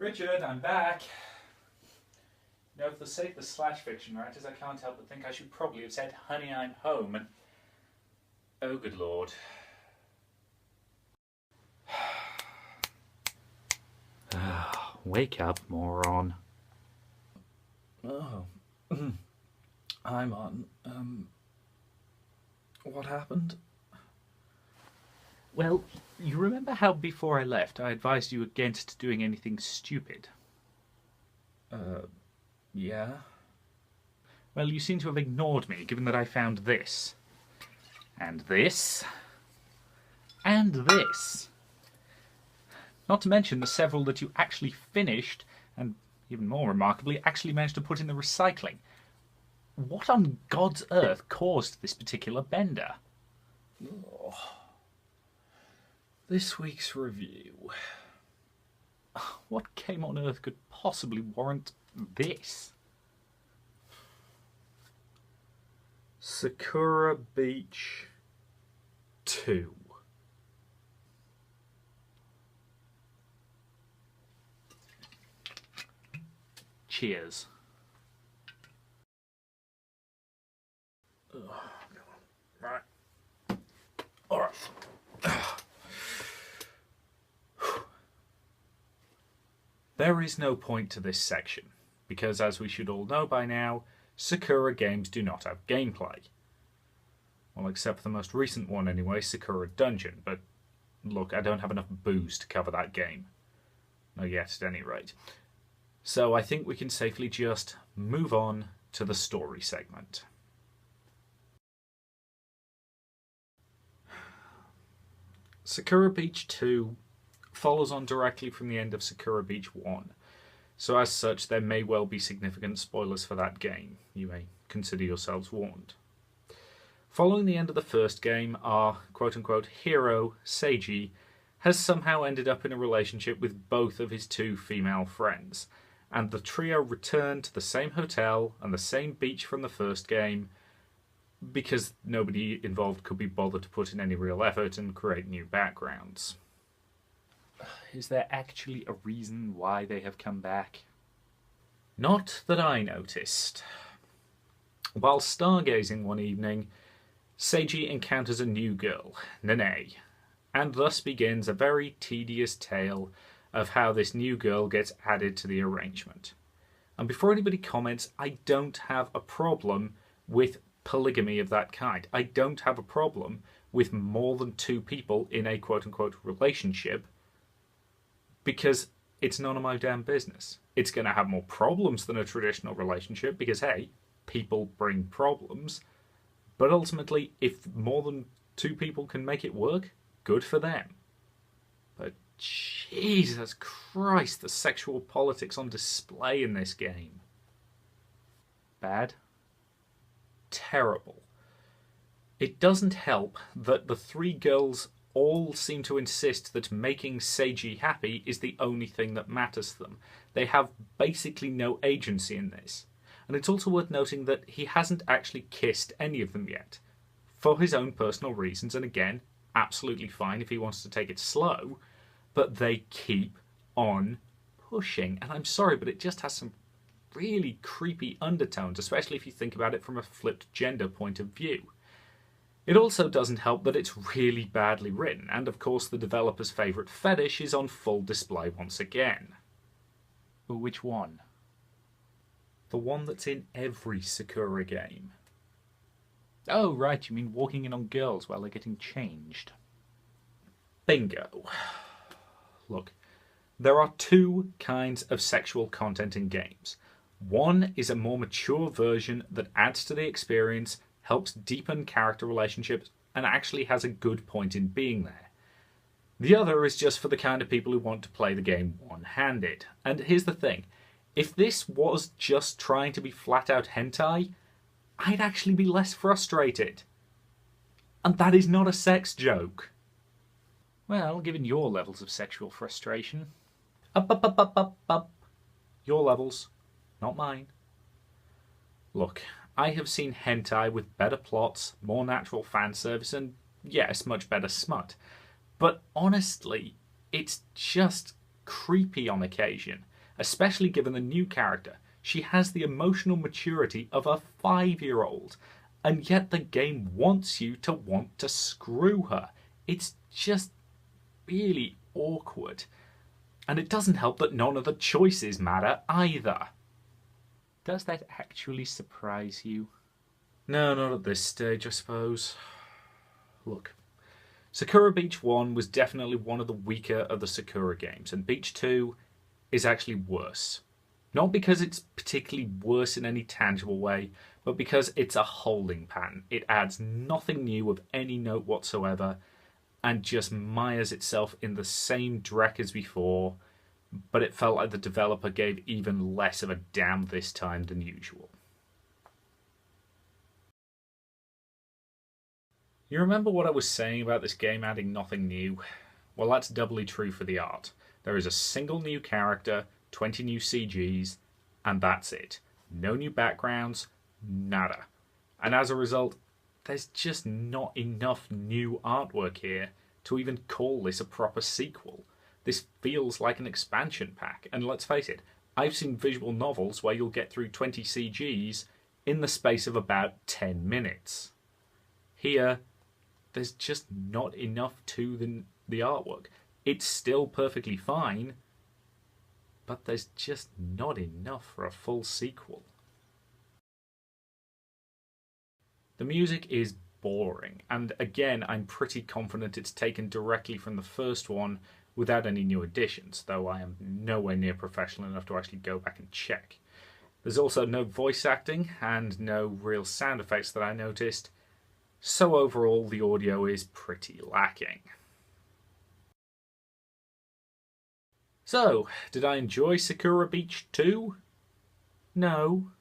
Richard, I'm back. You know, for the sake of the slash fiction writers, I can't help but think I should probably have said, honey, I'm home, and... oh, good lord. Wake up, moron. Oh. I'm on. What happened? Well, you remember how before I left I advised you against doing anything stupid? Yeah? Well, you seem to have ignored me, given that I found this. And this. And this. Not to mention the several that you actually finished, and even more remarkably, actually managed to put in the recycling. What on God's earth caused this particular bender? Oh. This week's review. What game on earth could possibly warrant this? Sakura Beach 2. Cheers. Right. Alright. There is no point to this section, because as we should all know by now, Sakura games do not have gameplay. Well, except for the most recent one anyway, Sakura Dungeon, but look, I don't have enough booze to cover that game. Not yet, at any rate. So I think we can safely just move on to the story segment. Sakura Beach 2 follows on directly from the end of Sakura Beach 1, so as such there may well be significant spoilers for that game. You may consider yourselves warned. Following the end of the first game, our quote-unquote hero, Seiji, has somehow ended up in a relationship with both of his two female friends, and the trio return to the same hotel and the same beach from the first game, because nobody involved could be bothered to put in any real effort and create new backgrounds. Is there actually a reason why they have come back? Not that I noticed. While stargazing one evening, Seiji encounters a new girl, Nene, and thus begins a very tedious tale of how this new girl gets added to the arrangement. And before anybody comments, I don't have a problem with polygamy of that kind. I don't have a problem with more than two people in a quote-unquote relationship, because it's none of my damn business. It's going to have more problems than a traditional relationship because, hey, people bring problems. But ultimately, if more than two people can make it work, good for them. But Jesus Christ, the sexual politics on display in this game. Bad. Terrible. It doesn't help that the three girls all seem to insist that making Seiji happy is the only thing that matters to them. They have basically no agency in this. And it's also worth noting that he hasn't actually kissed any of them yet, for his own personal reasons, and again, absolutely fine if he wants to take it slow, but they keep on pushing. And I'm sorry, but it just has some really creepy undertones, especially if you think about it from a flipped gender point of view. It also doesn't help that it's really badly written, and of course the developer's favourite fetish is on full display once again. Which one? The one that's in every Sakura game. Oh, right, you mean walking in on girls while they're getting changed. Bingo. Look, there are two kinds of sexual content in games. One is a more mature version that adds to the experience, helps deepen character relationships, and actually has a good point in being there. The other is just for the kind of people who want to play the game one-handed. And here's the thing, if this was just trying to be flat-out hentai, I'd actually be less frustrated. And that is not a sex joke. Well, given your levels of sexual frustration... Up. Your levels, not mine. Look, I have seen hentai with better plots, more natural fan service, and yes, much better smut. But honestly, it's just creepy on occasion. especially given the new character. She has the emotional maturity of a 5-year-old, and yet the game wants you to want to screw her. It's just really awkward. And it doesn't help that none of the choices matter either. Does that actually surprise you? No, not at this stage, I suppose. Look, Sakura Beach 1 was definitely one of the weaker of the Sakura games, and Beach 2 is actually worse. Not because it's particularly worse in any tangible way, but because it's a holding pattern. It adds nothing new of any note whatsoever, and just mires itself in the same dreck as before, but it felt like the developer gave even less of a damn this time than usual. You remember what I was saying about this game adding nothing new? Well, that's doubly true for the art. There is a single new character, 20 new CGs, and that's it. No new backgrounds, nada. And as a result, there's just not enough new artwork here to even call this a proper sequel. This feels like an expansion pack, and let's face it, I've seen visual novels where you'll get through 20 CGs in the space of about 10 minutes. Here, there's just not enough to the artwork. It's still perfectly fine, but there's just not enough for a full sequel. The music is boring, and again, I'm pretty confident it's taken directly from the first one without any new additions, though I am nowhere near professional enough to actually go back and check. There's also no voice acting and no real sound effects that I noticed, so overall the audio is pretty lacking. So, did I enjoy Sakura Beach 2? No.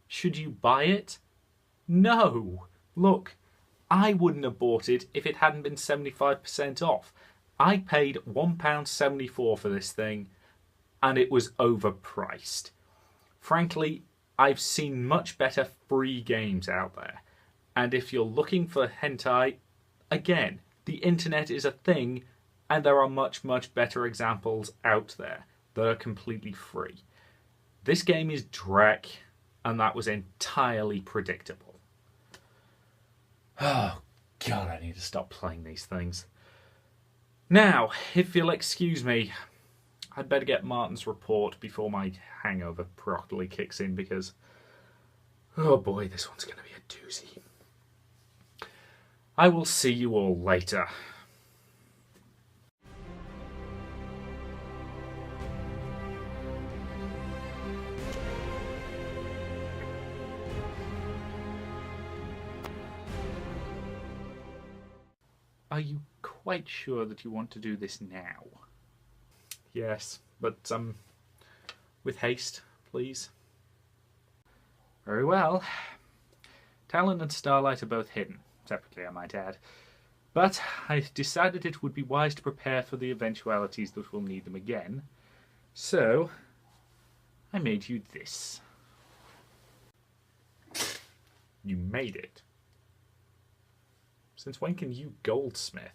Should you buy it? No. Look, I wouldn't have bought it if it hadn't been 75% off. I paid £1.74 for this thing, and it was overpriced. Frankly, I've seen much better free games out there. And if you're looking for hentai, again, the internet is a thing, and there are much, much better examples out there that are completely free. This game is dreck, and that was entirely predictable. Oh, God, I need to stop playing these things. Now, if you'll excuse me, I'd better get Martin's report before my hangover properly kicks in, because, oh boy, this one's going to be a doozy. I will see you all later. Are you quite sure that you want to do this now? Yes, but with haste, please. Very well. Talon and Starlight are both hidden, separately I might add. But I decided it would be wise to prepare for the eventualities that we'll need them again. So, I made you this. You made it? Since when can you goldsmith?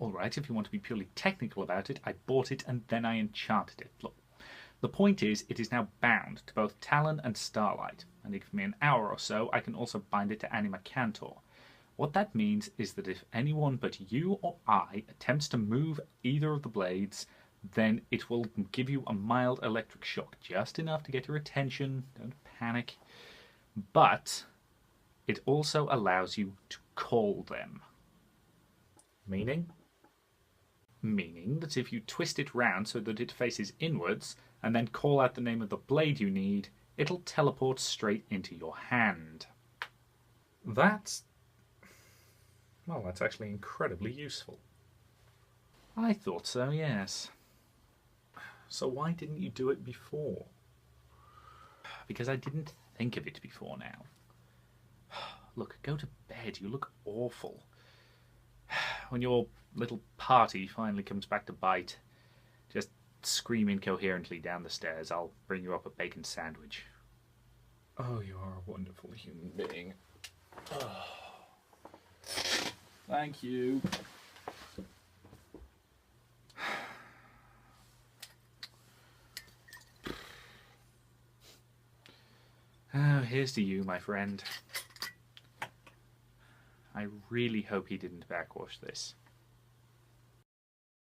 Alright, if you want to be purely technical about it, I bought it and then I enchanted it. Look, the point is, it is now bound to both Talon and Starlight, and give me an hour or so, I can also bind it to Anima Cantor. What that means is that if anyone but you or I attempts to move either of the blades, then it will give you a mild electric shock, just enough to get your attention, don't panic. But it also allows you to call them. Meaning? Meaning that if you twist it round so that it faces inwards, and then call out the name of the blade you need, it'll teleport straight into your hand. That's actually incredibly useful. I thought so, yes. So why didn't you do it before? Because I didn't think of it before now. Look, go to bed. You look awful. When your little party finally comes back to bite, just scream incoherently down the stairs. I'll bring you up a bacon sandwich. Oh, you are a wonderful human being. Oh. Thank you. here's to you, my friend. I really hope he didn't backwash this.